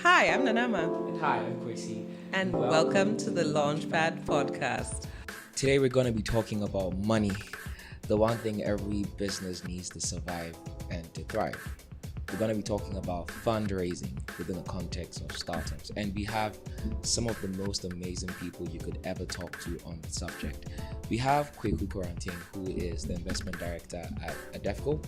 Hi, I'm NanaAma. And hi, I'm Kwasi. And welcome to the Launchpad podcast. Today we're going to be talking about money, the one thing every business needs to survive and to thrive. We're going to be talking about fundraising within the context of startups. And we have some of the most amazing people you could ever talk to on the subject. We have Kweku Koranteng, who is the investment director at Adefco.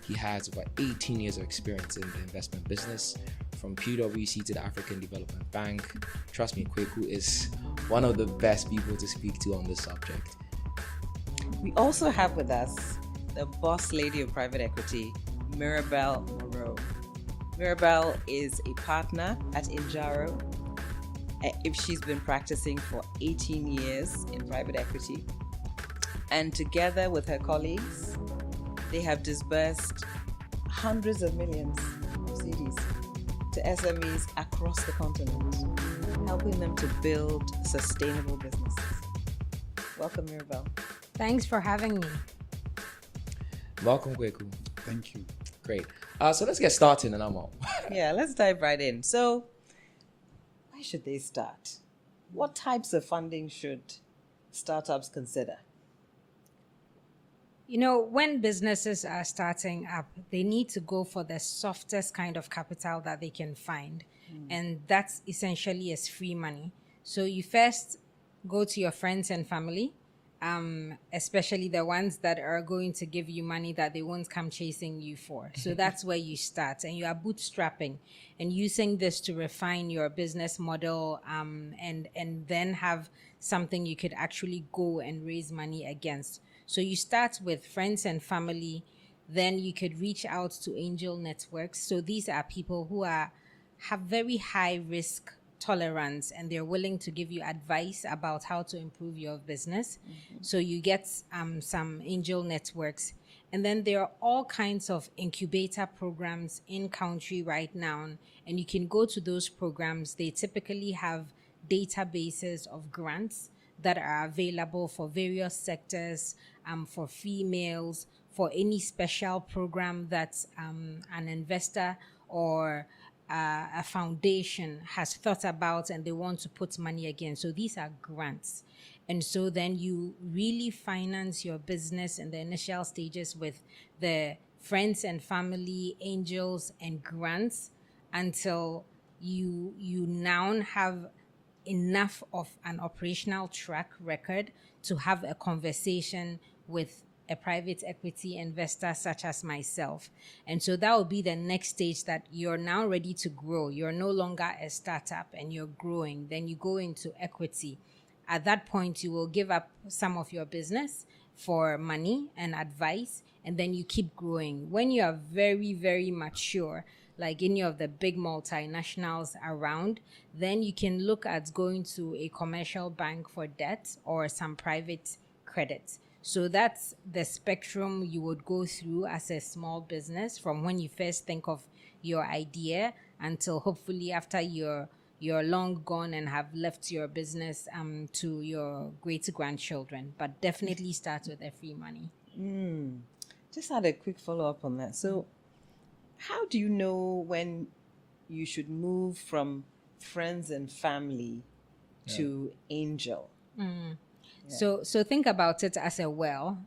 He has over 18 years of experience in the investment business, from PwC to the African Development Bank. Trust me, Kweku is one of the best people to speak to on this subject. We also have with us the boss lady of private equity, Mirabelle Moreaux. Mirabelle is a partner at Injaro. If she's been practicing for 18 years in private equity. And together with her colleagues, they have disbursed hundreds of millions of CDs to SMEs across the continent, helping them to build sustainable businesses. Welcome, Mirabelle. Thanks for having me. Welcome, Kweku. Thank you. Great. So let's get started, and I'm out. Yeah, let's dive right in. So, where should they start? What types of funding should startups consider? You know, when businesses are starting up, they need to go for the softest kind of capital that they can find. And that's essentially as free money. So you first go to your friends and family, especially the ones that are going to give you money that they won't come chasing you for. So that's where you start. And you are bootstrapping and using this to refine your business model and then have something you could actually go and raise money against. So you start with friends and family, then you could reach out to angel networks. So these are people who have very high risk tolerance and they're willing to give you advice about how to improve your business. So you get some angel networks. And then there are all kinds of incubator programs in country right now. And you can go to those programs. They typically have databases of grants that are available for various sectors, for females, for any special program that an investor or a foundation has thought about and they want to put money again. So these are grants. And so then you really finance your business in the initial stages with the friends and family, angels, and grants until you now have enough of an operational track record to have a conversation with a private equity investor such as myself. And so that will be the next stage, that you're now ready to grow. You're no longer a startup and you're growing. Then you go into equity. At that point, you will give up some of your business for money and advice, and then you keep growing. When you are very, very mature, like any of the big multinationals around, then you can look at going to a commercial bank for debt or some private credit. So that's the spectrum you would go through as a small business, from when you first think of your idea until hopefully after you're long gone and have left your business to your great grandchildren. But definitely start with a free money. Just had a quick follow-up on that. So how do you know when you should move from friends and family to angel? So think about it as a well.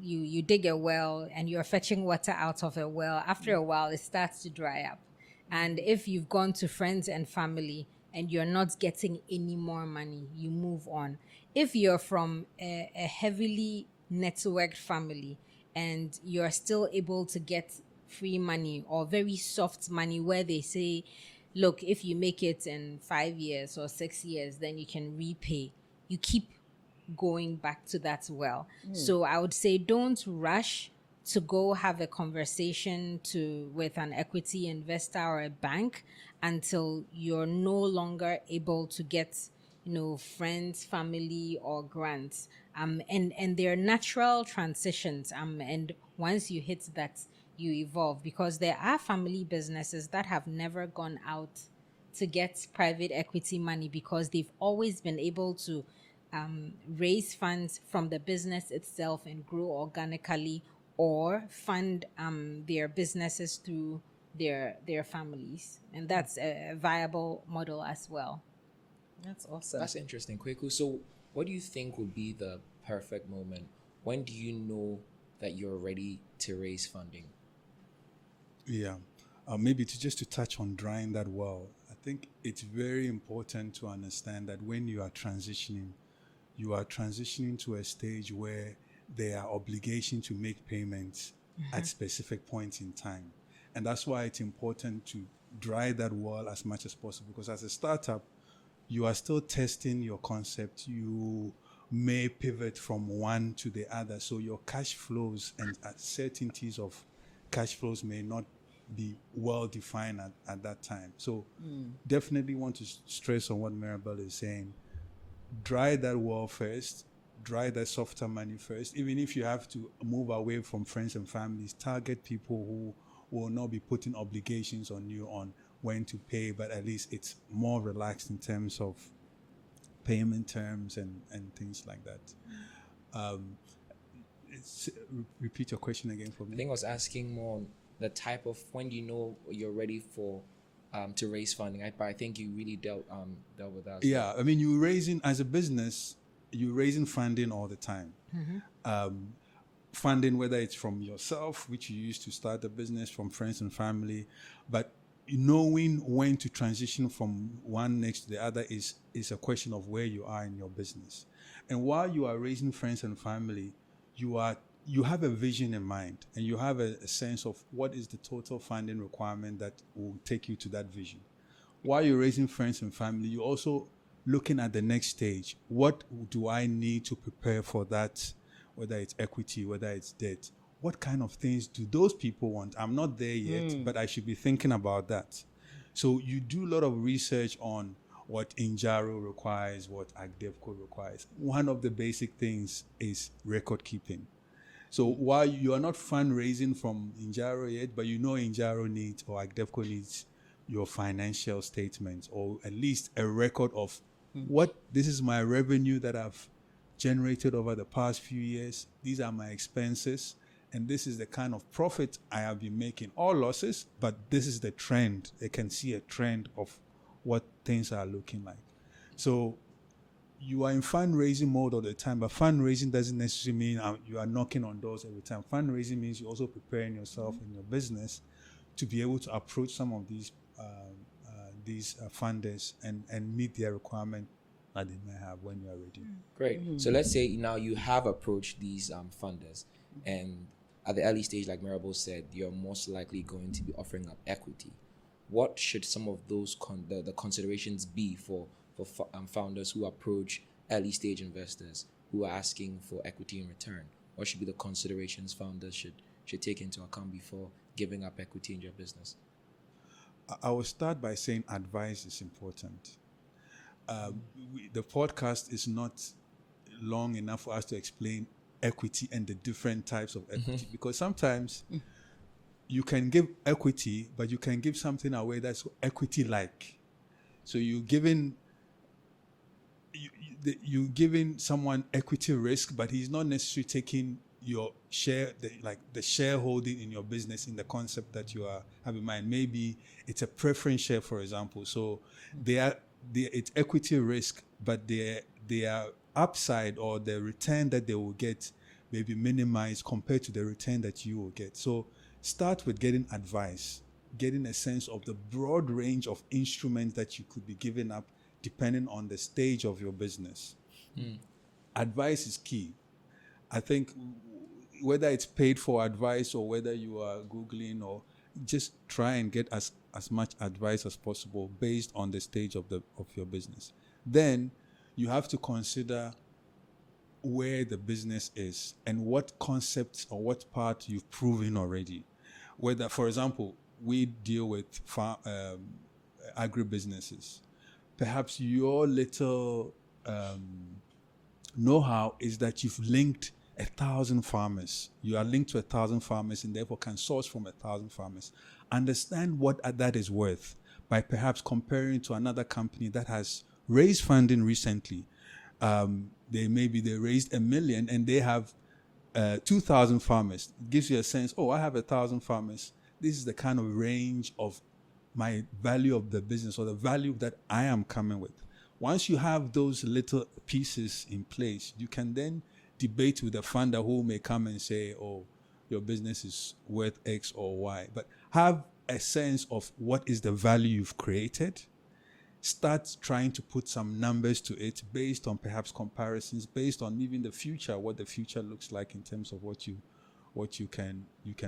You dig a well and you're fetching water out of a well. After a while, it starts to dry up. And if you've gone to friends and family and you're not getting any more money, you move on. If you're from a heavily networked family and you're still able to get free money or very soft money where they say, look, if you make it in 5 years or 6 years, then you can repay. You keep going back to that well. So I would say don't rush to go have a conversation with an equity investor or a bank until you're no longer able to get, friends, family, or grants. And they're natural transitions. And once you hit that, you evolve, because there are family businesses that have never gone out to get private equity money because they've always been able to raise funds from the business itself and grow organically, or fund their businesses through their families, and that's a viable model as well. That's awesome. That's interesting, Kweku. So, what do you think would be the perfect moment? When do you know that you're ready to raise funding? Yeah. Maybe to touch on drying that well, I think it's very important to understand that when you are transitioning to a stage where there are obligations to make payments at specific points in time. And that's why it's important to dry that well as much as possible, because as a startup, you are still testing your concept. You may pivot from one to the other. So your cash flows and certainties of cash flows may not be well defined at that time. So definitely want to stress on what Mirabelle is saying. Dry that well first, dry that softer money first. Even if you have to move away from friends and families, target people who will not be putting obligations on you on when to pay, but at least it's more relaxed in terms of payment terms and things like that. Repeat your question again for me. I think I was asking more on the type of when do you know you're ready for to raise funding. But I think you really dealt with that. Yeah, I mean, you're raising as a business, you're raising funding all the time. Funding, whether it's from yourself, which you use to start a business, from friends and family, but knowing when to transition from one next to the other is a question of where you are in your business. And while you are raising friends and family, you have a vision in mind, and you have a sense of what is the total funding requirement that will take you to that vision. While you're raising friends and family, you're also looking at the next stage. What do I need to prepare for that, whether it's equity, whether it's debt? What kind of things do those people want? I'm not there yet, but I should be thinking about that. So you do a lot of research on what Injaro requires, what AgDevCo requires. One of the basic things is record keeping. So while you are not fundraising from Injaro yet, but you know Injaro needs or AgDevCo needs your financial statements, or at least a record of this is my revenue that I've generated over the past few years. These are my expenses, and this is the kind of profit I have been making. All losses, but this is the trend. They can see a trend of what things are looking like. So you are in fundraising mode all the time, but fundraising doesn't necessarily mean you are knocking on doors every time. Fundraising means you're also preparing yourself in your business to be able to approach some of these funders and meet their requirement that they may have when you are ready. Great. So let's say now you have approached these funders, and at the early stage, like Mirabelle said, you're most likely going to be offering up equity. What should some of those the considerations be for founders who approach early stage investors who are asking for equity in return? What should be the considerations founders should take into account before giving up equity in your business? I will start by saying advice is important. The podcast is not long enough for us to explain equity and the different types of equity, because sometimes you can give equity, but you can give something away that's equity-like. So you're giving someone equity risk, but he's not necessarily taking your share, the shareholding in your business in the concept that you have in mind. Maybe it's a preference share, for example. So it's equity risk, but their upside or the return that they will get may be minimized compared to the return that you will get. So start with getting advice, getting a sense of the broad range of instruments that you could be giving up depending on the stage of your business. Advice is key. I think whether it's paid for advice or whether you are Googling, or just try and get as much advice as possible based on the stage of your business. Then you have to consider where the business is and what concepts or what part you've proven already. Whether, for example, we deal with agribusinesses. Perhaps your little know-how is that you've linked 1,000 farmers. You are linked to 1,000 farmers and therefore can source from 1,000 farmers. Understand what that is worth by perhaps comparing to another company that has raised funding recently. They raised $1 million and they have 2,000 farmers. It gives you a sense, I have 1,000 farmers. this is the kind of range of my value of the business or the value that I am coming with. Once you have those little pieces in place, you can then debate with the funder who may come and say, oh, your business is worth X or Y. But have a sense of what is the value you've created. Start trying to put some numbers to it based on perhaps comparisons, based on even the future, what the future looks like in terms of what you can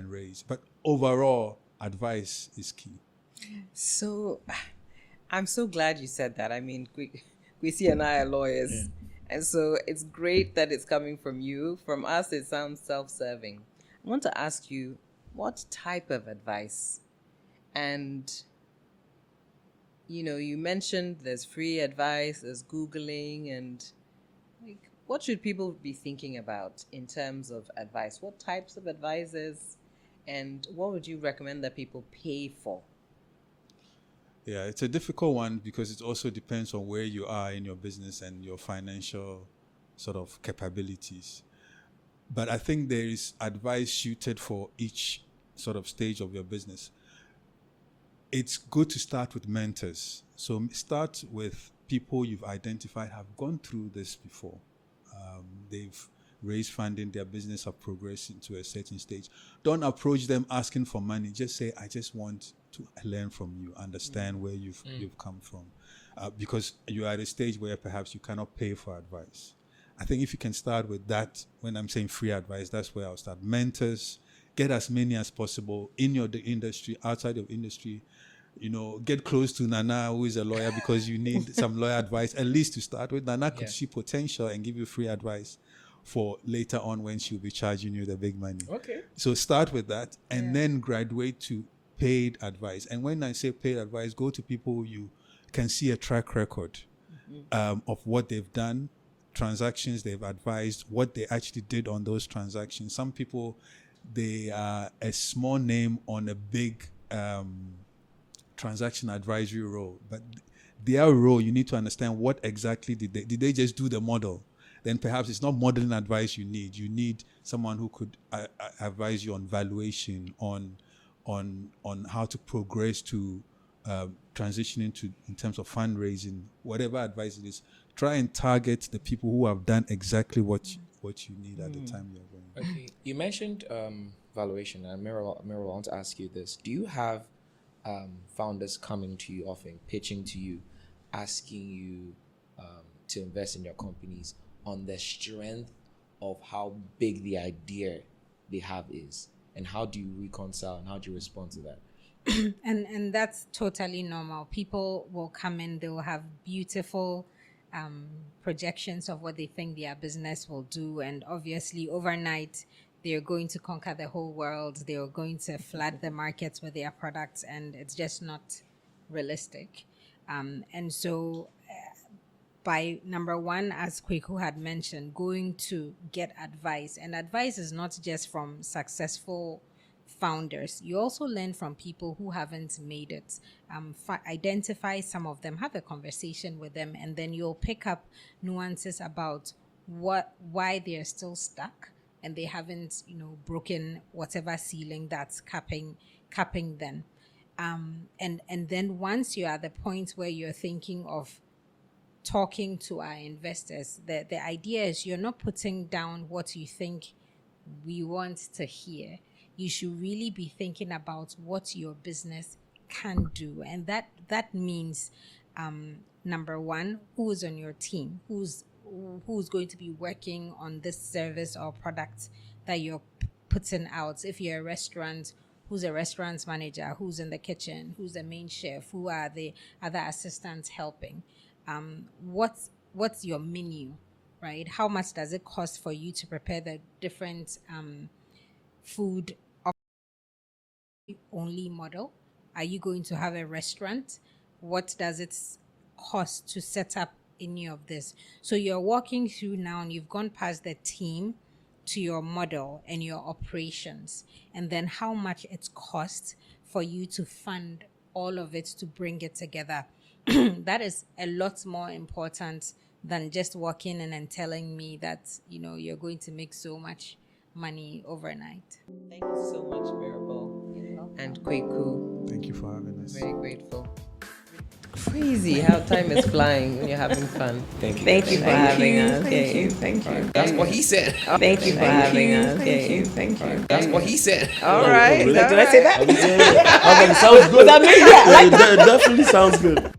raise. But overall, advice is key. So I'm so glad you said that. I mean, Kwasi and I are lawyers. And so it's great that it's coming from you. From us, it sounds self-serving. I want to ask you, what type of advice? And, you mentioned there's free advice, there's Googling, and what should people be thinking about in terms of advice? What types of advices, and what would you recommend that people pay for? Yeah, it's a difficult one because it also depends on where you are in your business and your financial sort of capabilities. But I think there is advice suited for each sort of stage of your business. It's good to start with mentors. So start with people you've identified have gone through this before. They've raised funding, their business have progressed into a certain stage. Don't approach them asking for money. Just say, I just want to learn from you, understand where you've come from. Because you are at a stage where perhaps you cannot pay for advice. I think if you can start with that, when I'm saying free advice, that's where I'll start. Mentors, get as many as possible in the industry, outside of industry. Get close to Nana, who is a lawyer, because you need some lawyer advice, at least to start with. Nana could see potential and give you free advice for later on when she'll be charging you the big money. Okay. So start with that and then graduate to paid advice. And when I say paid advice, go to people you can see a track record of what they've done, transactions they've advised, what they actually did on those transactions. Some people, they are a small name on a big transaction advisory role, but their role, you need to understand what exactly did they just do the model? Then perhaps it's not modeling advice you need someone who could advise you on valuation, on how to progress to transitioning to in terms of fundraising, whatever advice it is. Try and target the people who have done exactly what you need at the time you're going. Okay, you mentioned valuation, and Mirabelle, I want to ask you this: do you have founders coming to you often, pitching to you, asking you to invest in your companies on the strength of how big the idea they have is? And how do you reconcile and how do you respond to that? And that's totally normal. People will come in, they will have beautiful projections of what they think their business will do, and obviously overnight they're going to conquer the whole world, they're going to flood the markets with their products, and it's just not realistic. And so by number one, as Kweku had mentioned, going to get advice. And advice is not just from successful founders. You also learn from people who haven't made it. Identify some of them, have a conversation with them, and then you'll pick up nuances about why they're still stuck and they haven't, broken whatever ceiling that's capping them. And then once you're at the point where you're thinking of talking to our investors, the idea is you're not putting down what you think we want to hear. You should really be thinking about what your business can do. And that means, number one, who is on your team, who's going to be working on this service or product that you're putting out. If you're a restaurant, who's a restaurant manager, who's in the kitchen, who's the main chef, who are the other assistants helping. What's your menu, right? How much does it cost for you to prepare the different food only model? Are you going to have a restaurant? What does it cost to set up any of this? So you're walking through now and you've gone past the team to your model and your operations, and then how much it costs for you to fund all of it to bring it together. That is a lot more important than just walking in and telling me that, you're going to make so much money overnight. Thank you so much, Mirabelle. and Kweku. Thank you for having us. Very grateful. Crazy how time is flying when you're having fun. Thank you. Thank you for having us. Thank you. That's what he said. Thank you for having us. Thank you. That's what he said. All right. Did I say that? Sounds good. Was that me? Yeah. It definitely sounds good.